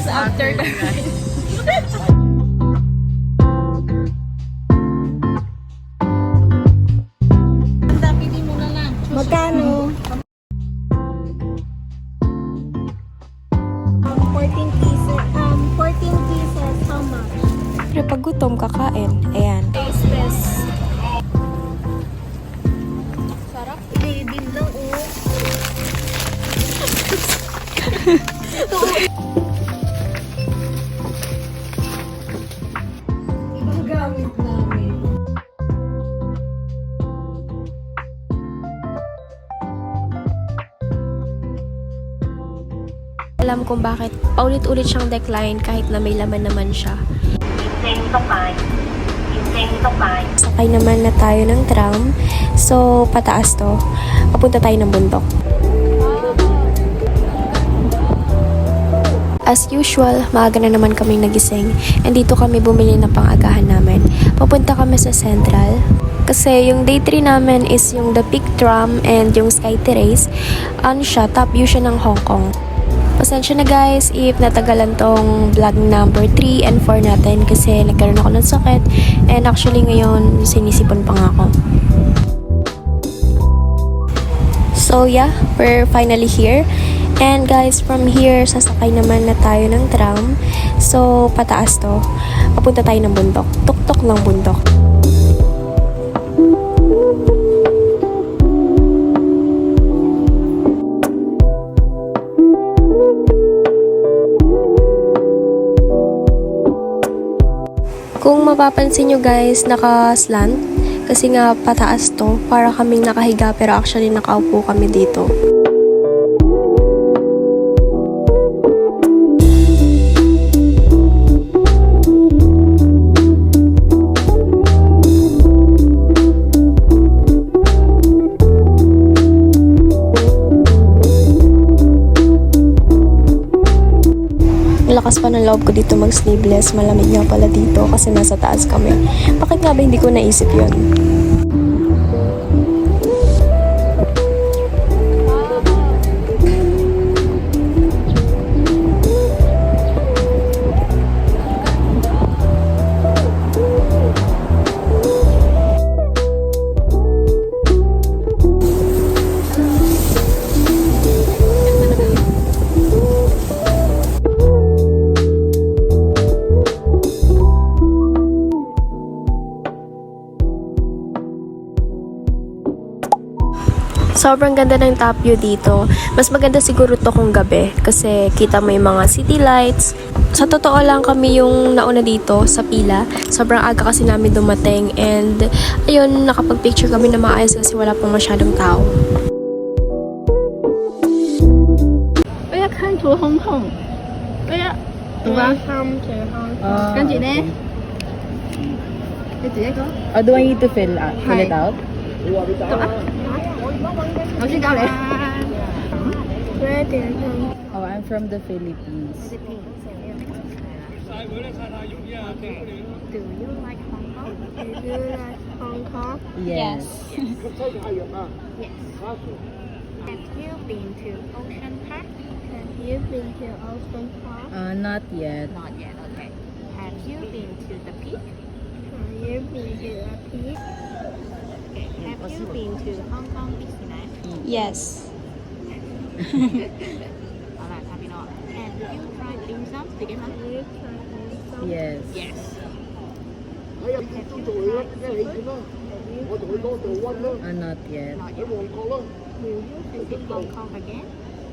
us after the ride. Magkano? 14 pieces. 14 pieces. How much? Pero pag gutom, kakain. Ayan. Tasteless. Sarap. Din lang Ibang gamit namin. Alam kung bakit paulit-ulit siyang decline kahit na may laman naman siya. Sakay naman na tayo ng tram. So, pataas to. Papunta tayo ng bundok. As usual, maaga na naman kaming nagising. And dito kami bumili ng pang-agahan namin. Papunta kami sa Central. Kasi yung day 3 namin is yung The Peak Tram and yung Sky Terrace. Ano siya, top view siya ng Hong Kong. Pasensya na guys if natagalan tong vlog number 3 and 4 natin kasi nagkaroon ako ng sakit and actually ngayon sinisipon pa nga ako. So yeah, we're finally here. And guys, from here, sasakay naman na tayo ng tram. So, pataas to. Papunta tayo ng bundok. Tuktok ng bundok. Kung mapapansin nyo guys, naka-slant. Kasi nga pataas to. Para kaming nakahiga pero actually nakaupo kami dito. Lakas pa ng loob ko dito mag-sleeveless. Malamig nga pala dito kasi nasa taas kami. Bakit nga ba hindi ko naisip yun? Sobrang ganda ng top view dito. Mas maganda siguro to kung gabi kasi kita mo yung mga city lights. Sa totoo lang kami yung nauna dito sa pila. Sobrang aga kasi namin dumating and ayun, nakapag-picture kami na maayos kasi wala pang masyadong tao. Welcome to Hong Kong. Welcome to Hong Kong. 跟住呢，你自己講。 do I need to fill it out? 讀啊！我先教你。 Where do you come? Oh, I'm from the Philippines. Do you like Hong Kong? Do you like Hong Kong? Yes. Yes. Have you been to Ocean Park? Have you been to Ocean Park? Not yet. Not yet. Okay. Have you been to the Peak? Have you been to the Peak? Okay. Have you been to Hong Kong Disneyland? Yes. 好啦，差邊咯。Have you tried dim sum？自己問。Have you tried dim sum? Yes. Yes. Have you tried food? Not yet. Not yet. Will you visit Hong Kong again?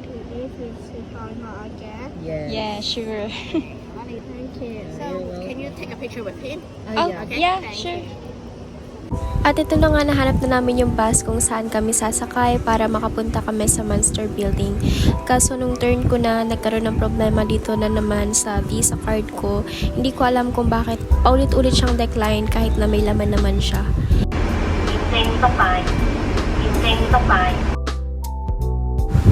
Will you visit Hong Kong again? Yes. Yeah, sure. Thank you. You're So, welcome. can you take a picture with him? Oh, Yeah. Okay. yeah, Thank sure. you. At ito na nga, nahanap na namin yung bus kung saan kami sasakay para makapunta kami sa Monster Building. Kaso nung turn ko na, nagkaroon ng problema dito na naman sa Visa card ko. Hindi ko alam kung bakit paulit-ulit siyang decline kahit na may laman naman siya.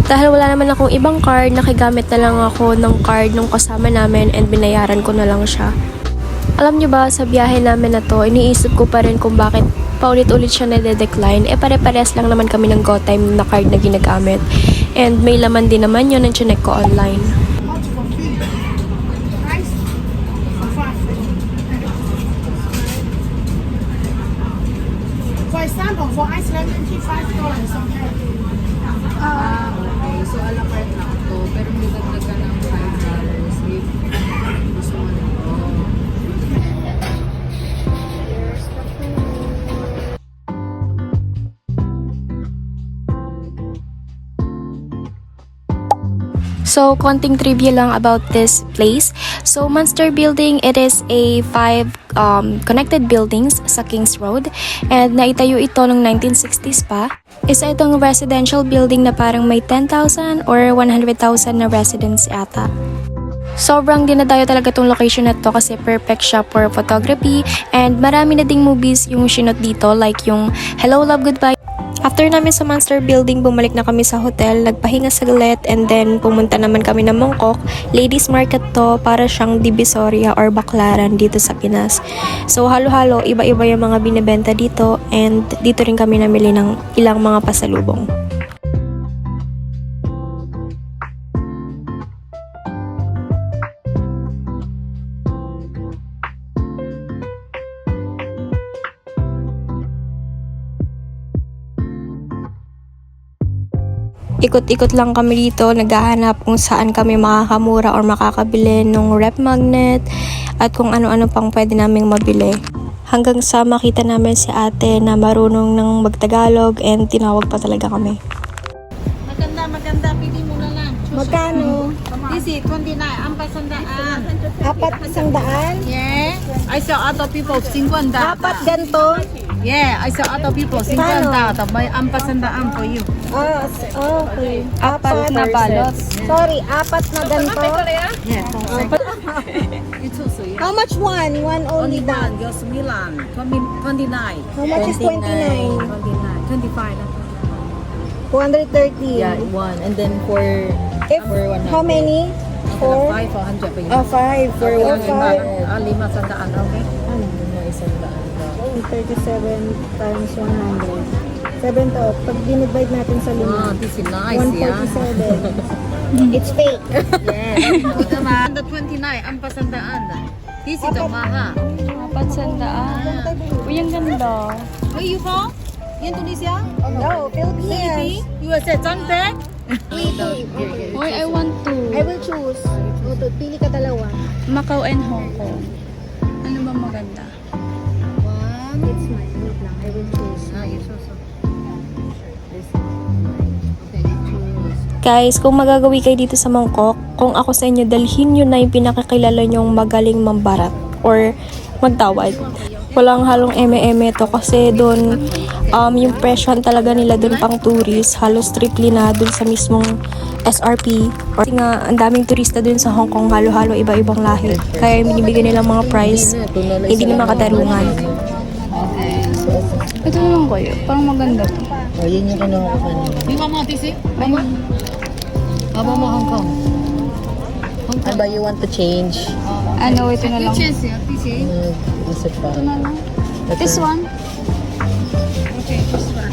Dahil wala naman akong ibang card, nakigamit na lang ako ng card nung kasama namin and binayaran ko na lang siya. Alam nyo ba, sa biyahe namin na to, iniisip ko pa rin kung bakit paulit-ulit siya nade-decline. Pare-parehas lang naman kami ng GoTime na card na ginagamit. And may laman din naman yun ang chinek ko online. Okay, so a la carte lang to. Pero hindi dagdag ka ng $5 if gusto mo nito. So, konting trivia lang about this place. So, Munster Building, it is a 5 connected buildings sa Kings Road. And naitayo ito noong 1960s pa. Isa itong residential building na parang may 10,000 or 100,000 na residents ata. Sobrang dinadayo talaga itong location na to kasi perfect siya for photography. And marami na ding movies yung sinot dito like yung Hello, Love, Goodbye. After namin sa Munster Building, bumalik na kami sa hotel, nagpahinga saglit, and then pumunta naman kami ng Mongkok. Ladies market to, para siyang Divisoria or Baclaran dito sa Pinas. So halo-halo, iba-iba yung mga binibenta dito, and dito rin kami namili ng ilang mga pasalubong. Ikot-ikot lang kami dito, naghahanap kung saan kami makakamura or makakabili ng rep magnet at kung ano-ano pang pwede naming mabili. Hanggang sa makita namin si ate na marunong ng magtagalog and tinawag pa talaga kami. Maganda, pili mo na lang. Magkano? This is 29, ampas sandaan. Apat $100? Yeah, I saw other people 50. Apat ganito? Yeah, I saw other people 50. Paano? May ampas sandaan for you. Ah, okay. Apat na balot. Sorry, apat na ganito? Yeah, it's also yeah. How much one? One only that. Just Milan, 29. How much is 29? 25. 230. Yeah, one. And then for If, 100. how many? 4? 5 or 100 pa yun. Oh, 5. For Okay, 1, 5. 5 sandaan, okay? Ano na isang daan daw? 37 times 100. 7 to. Pag dinivide natin sa Ah, 5. this is nice, yeah. 147. It's fake. Yes. Ito na. The 29, ampas sandaan. This is the maha. Apat sandaan. Uy, ang ganda. Where you from? Indonesia? No, Philippines. USA, Changte? Uy, I want to. I will choose. Ito, pili ka dalawa. Macau and Hong Kong. Ano ba maganda? One. It's mine. Wait lang. I will choose. Ah, you so. Guys, kung magagawi kayo dito sa Mongkok, kung ako sa inyo, dalhin nyo na yung pinakakilala nyong magaling mambarat or magtawad. Walang halong eme-eme to kasi doon yung presyon talaga nila doon pang tourist, halos triply na doon sa mismong SRP. Kasi nga, ang daming turista doon sa Hong Kong, halo-halo iba-ibang lahi. Kaya yung binibigyan nilang mga price, hindi naman katarungan. Ito naman kayo, parang maganda to. Oh, yun yung kinuha ko kanina. You want more TC? Aba mo Hong Kong. Ano ba, you want to change? Ano, ito na lang. Chance ya, TC. Isa pa. Ito na lang. Ito. This one? Okay, this one.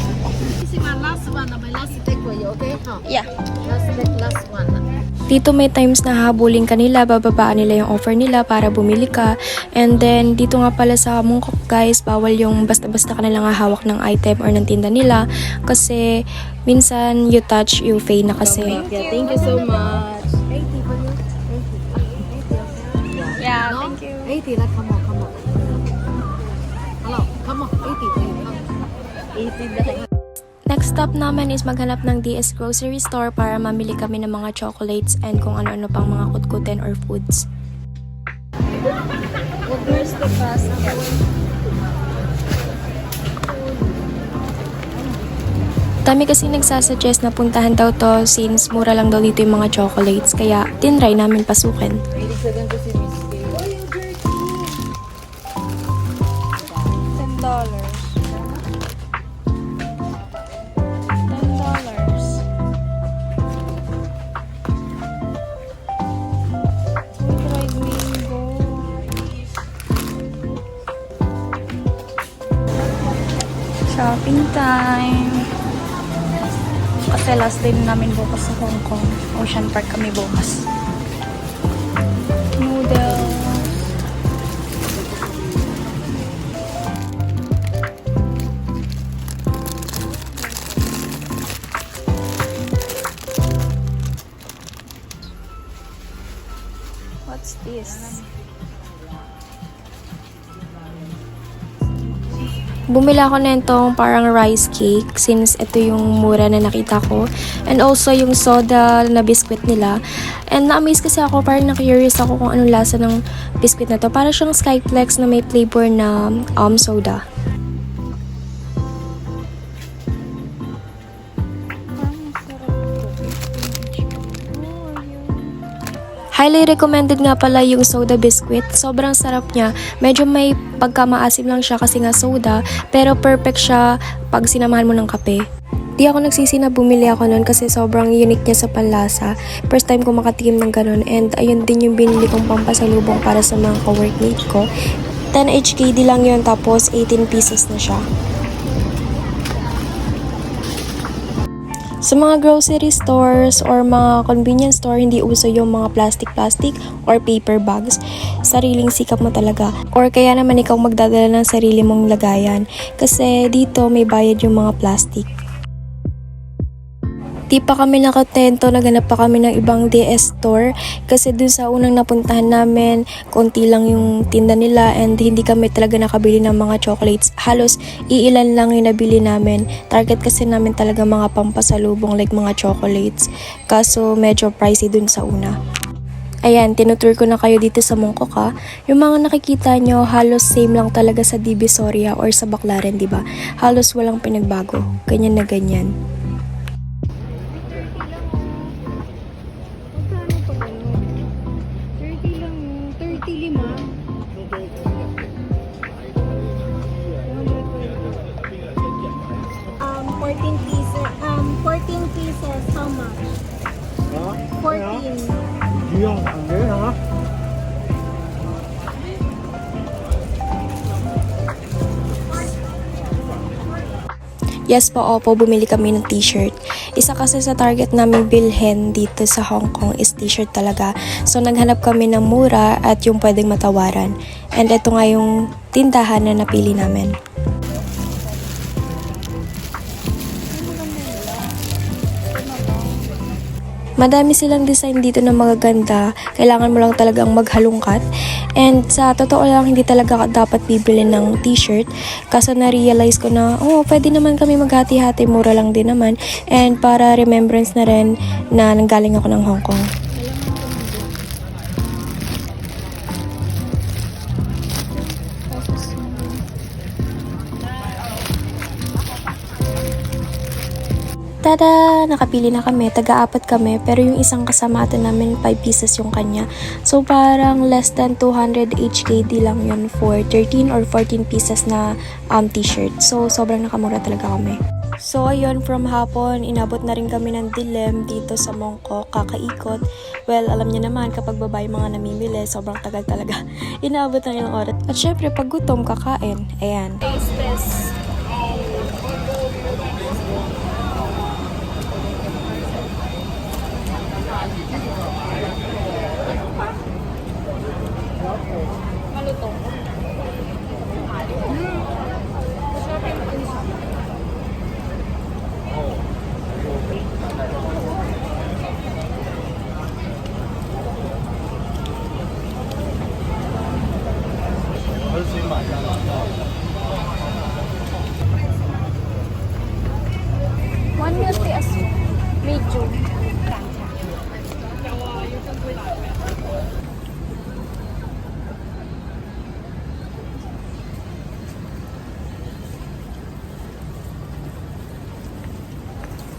This is my last one, my last take for you, okay? Huh? Yeah. Last one. Dito may times na habulin ka nila, bababaan nila yung offer nila para bumili ka. And then, dito nga pala sa Mongkok guys, bawal yung basta-basta ka nilang hawak ng item or ng tinda nila. Kasi, minsan you touch, you pay na kasi. Yeah, thank you so much. Yeah, No? thank you. 80 lah, come on. Hello, come on, 80 please. 80 na. Next stop namin is maghanap ng DS Grocery Store para mamili kami ng mga chocolates and kung ano-ano pang mga kutkutin or foods. Where's the basket? Dami kasi nagsasuggest na puntahan daw to since mura lang daw dito yung mga chocolates kaya tinry namin pasukin. 87 to si Miss K. $10. Shopping time. Kasi last day namin bukas sa Hong Kong. Ocean Park kami bukas. Noodles. What's this? Bumili ako nitong parang rice cake since ito yung mura na nakita ko. And also yung soda na biscuit nila. And na-amaze kasi ako, parang na-curious ako kung anong lasa ng biscuit na to. Para siyang Skyflex na may flavor na soda. Highly recommended nga pala yung soda biscuit. Sobrang sarap niya. Medyo may pagkamaasim lang siya kasi nga soda, pero perfect siya pag sinamahan mo ng kape. Di ako nagsisi na bumili ako nun kasi sobrang unique niya sa panlasa. First time ko makatikim ng ganun, and ayun din yung binili kong pampasalubong para sa mga ka-workmate ko. 10 HKD lang yun, tapos 18 pesos na siya. Sa mga grocery stores or mga convenience store, hindi uso yung mga plastic or paper bags. Sariling sikap mo talaga. Or kaya naman ikaw magdadala ng sarili mong lagayan. Kasi dito may bayad yung mga plastic. Di pa kami nakatento, naghanap pa kami ng ibang DS store kasi dun sa unang napuntahan namin, konti lang yung tinda nila and hindi kami talaga nakabili ng mga chocolates. Halos iilan lang yung nabili namin. Target kasi namin talaga mga pampasalubong like mga chocolates. Kaso medyo pricey dun sa una. Ayan, tinutour ko na kayo dito sa Mongkok ha. Yung mga nakikita nyo, halos same lang talaga sa Divisoria or sa Baclaran, di ba? Halos walang pinagbago. Ganyan na ganyan. Um, 14 pieces, how much? 14. Yes po, opo, bumili kami ng t-shirt. Isa kasi sa target namin bilhin dito sa Hong Kong is t-shirt talaga. So naghanap kami ng mura at yung pwedeng matawaran. And ito nga yung tindahan na napili namin. Madami silang design dito na magaganda. Kailangan mo lang talagang maghalungkat. And sa totoo lang, hindi talaga dapat bibili ng t-shirt. Kaso na-realize ko na, pwede naman kami maghati-hati. Mura lang din naman. And para remembrance na rin na nanggaling ako ng Hong Kong. Tada! Nakapili na kami. Taga-apat kami. Pero yung isang kasama atin namin, 5 pieces yung kanya. So, parang less than 200 HKD lang yun for 13 or 14 pieces na t-shirt. So, sobrang nakamura talaga kami. So, ayun, from hapon, inabot na rin kami ng dilim dito sa Mongkok, kakaikot. Well, alam niyo naman, kapag babae mga namimili, sobrang tagal talaga. Inabot ng ilang oras. At syempre, pag gutom, kakain. Ayan. Taste this. One milk tea as medyo.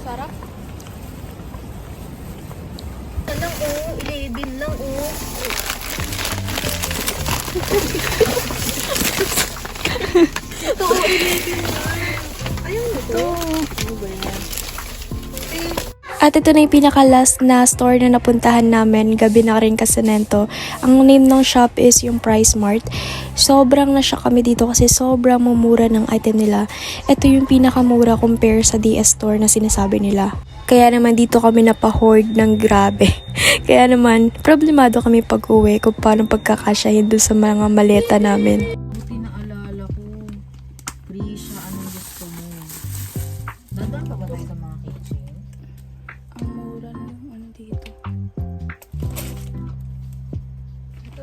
Sarap. Lang 11 lang Ito 11 lang. Ayun ito. Ano ba yan? At ito na yung pinaka-last na store na napuntahan namin. Gabi na rin kasi nento. Ang name ng shop is yung Price Mart. Sobrang na-shock kami dito kasi sobrang mumura ng item nila. Ito yung pinakamura compare sa DS store na sinasabi nila. Kaya naman dito kami napahord ng grabe. Kaya naman, problemado kami pag-uwi kung paano pagkakasyahin doon sa mga maleta namin. Buti naalala ko. Free siya. Anong gusto mo? Dadaan pa ba tayo sa mga kitchen? Ang mura ng ano dito.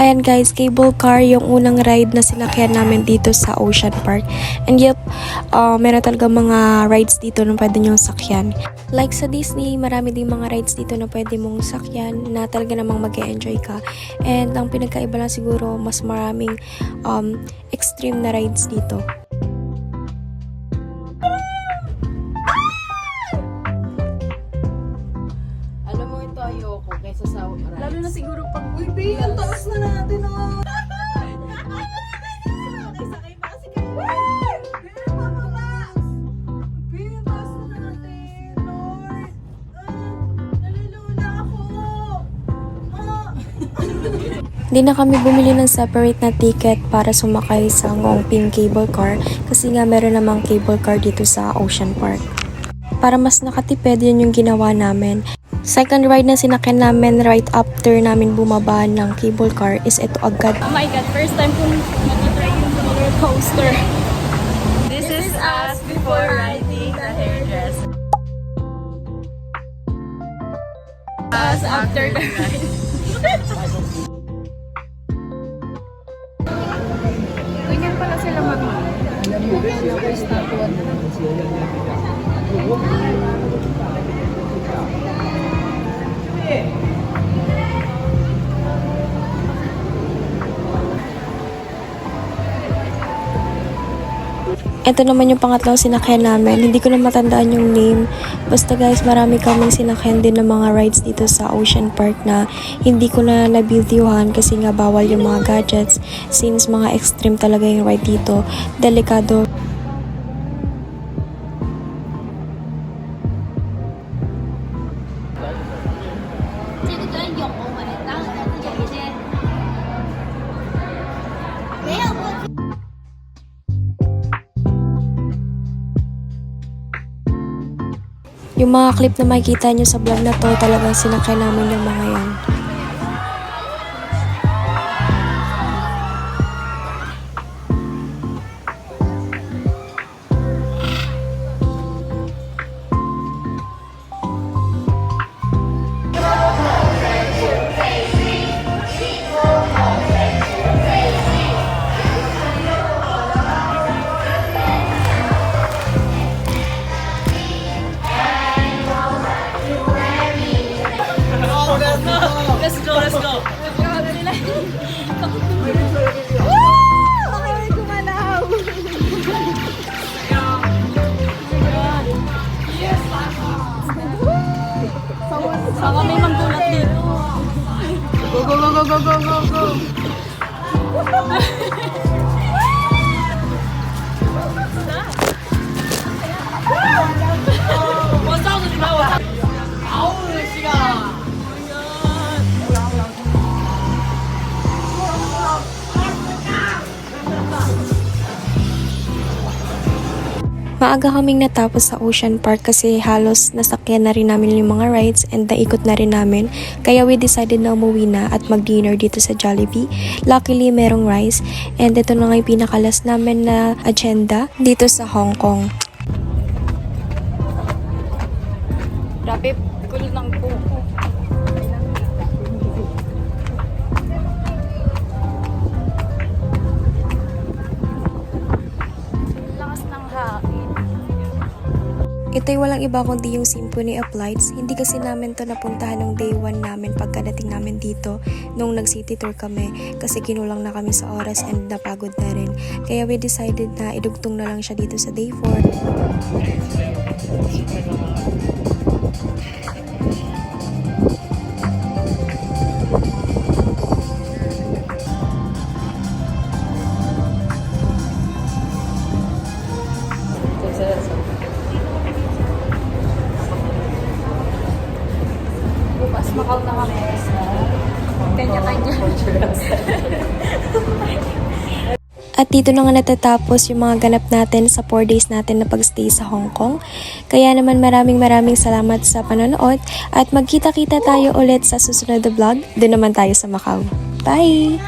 Ayan guys, cable car yung unang ride na sinakyan namin dito sa Ocean Park. And yep, meron talaga mga rides dito na pwede nyong sakyan. Like sa Disney, marami ding mga rides dito na pwede mong sakyan na talaga namang mag-e-enjoy ka. And ang pinagkaiba lang siguro, mas maraming extreme na rides dito. Alam mo ito ayoko kaysa sa rides. Lalo na siguro pag, uy, babe, ang taas na natin, oh. Sakay pa kasi kayo. Babe, papataas. Babe, ang taas na natin, Lord. Nalulula ako. Hindi na kami bumili ng separate na ticket para sumakay sa Ngongping Cable Car kasi nga meron namang cable car dito sa Ocean Park. Para mas nakatipid, yun yung ginawa namin. Second ride na sinakyan namin right after namin bumaba ng cable car is ito agad. Oh my God, first time kong mag-try yung roller coaster. This is us before riding the hairdresser. Us after the ride. Ganyan pala sila Alam mo, kaya ako statue na. Ito naman yung pangatlong sinakyan namin. Hindi ko na matandaan yung name. Basta guys, marami kaming sinakyan din ng mga rides dito sa Ocean Park na hindi ko na nabideohan kasi nga bawal yung mga gadgets since mga extreme talaga yung ride dito. Delikado. Yung mga clip na makikita nyo sa vlog na to, talagang sinakay namin yung mga yan. Baka may magdulat dito. Go, go, go, go, go, go, go, go. Maaga kaming natapos sa Ocean Park kasi halos nasakyan na rin namin yung mga rides and naikot na rin namin. Kaya we decided na umuwi na at mag-dinner dito sa Jollibee. Luckily, merong rice. And ito na nga yung pinakalas namin na agenda dito sa Hong Kong. Grabe, kulit ng buko. Lakas ng hangin. Ito'y walang iba kundi yung Symphony of Lights. Hindi kasi namin to napuntahan nung day 1 namin pagkadating namin dito nung nag-city tour kami kasi kinulang na kami sa oras and napagod na rin. Kaya we decided na idugtong na lang siya dito sa day 4. Bukas makaw na kami. Kanya-kanya. At dito na nga natatapos yung mga ganap natin sa 4 days natin na pagstay sa Hong Kong. Kaya naman maraming salamat sa panonood at magkita-kita tayo ulit sa susunod na vlog. Doon naman tayo sa Macau. Bye!